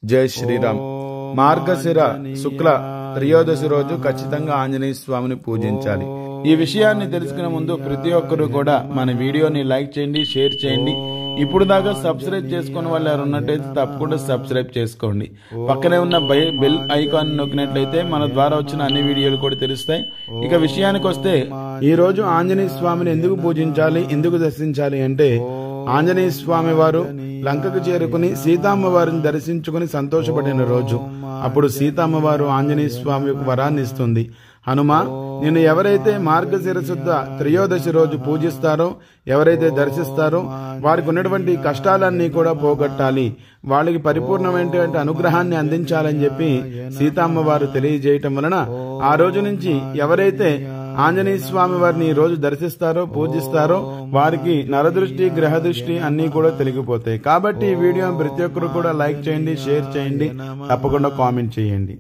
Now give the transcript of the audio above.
జై శ్రీరామ్. మార్గశిర శుక్ల త్రయోదశి రోజు ఖచ్చితంగా ఆంజనేయ స్వామిని పూజించాలి. ఈ విషయాన్ని తెలుసుకునే ముందు ప్రతి ఒక్కరూ కూడా మన వీడియోని లైక్ చేయండి, షేర్ చేయండి. ఇప్పుడు దాకా సబ్స్క్రైబ్ చేసుకున్న వాళ్ళు ఎవరు ఉన్నట్టయితే తప్పకుండా సబ్స్క్రైబ్ చేసుకోండి. పక్కనే ఉన్న బెల్ ఐకాన్ నొక్కినట్లయితే మన ద్వారా వచ్చిన అన్ని వీడియోలు కూడా తెలుస్తాయి. ఇక విషయానికి వస్తే, ఈ రోజు ఆంజనేయ స్వామిని ఎందుకు పూజించాలి, ఎందుకు దర్శించాలి అంటే, ఆంజనేయ స్వామి వారు లంకకు చేరుకుని సీతమ్మ వారిని దర్శించుకుని సంతోషపడిన రోజు. అప్పుడు సీతమ్మ వారు ఆంజనేయ స్వామి యొక్క వరాన్ని ఇస్తుంది. హనుమా, నిన్ను ఎవరైతే మార్గశిర శుద్ధ త్రయోదశి రోజు పూజిస్తారో, ఎవరైతే దర్శిస్తారో వారికి ఉన్నటువంటి కష్టాలన్నీ కూడా పోగొట్టాలి, వాళ్ళకి పరిపూర్ణమైనటువంటి అనుగ్రహాన్ని అందించాలని చెప్పి సీతమ్మ వారు తెలియజేయటం వలన ఆ రోజు నుంచి ఎవరైతే ఆంజనేయ స్వామి వారిని ఈ రోజు దర్శిస్తారో, పూజిస్తారో వారికి నరదృష్టి, గ్రహ దృష్టి అన్ని కూడా తొలగిపోతాయి. కాబట్టి ఈ వీడియో ప్రతి ఒక్కరు కూడా లైక్ చేయండి, షేర్ చేయండి, తప్పకుండా కామెంట్ చేయండి.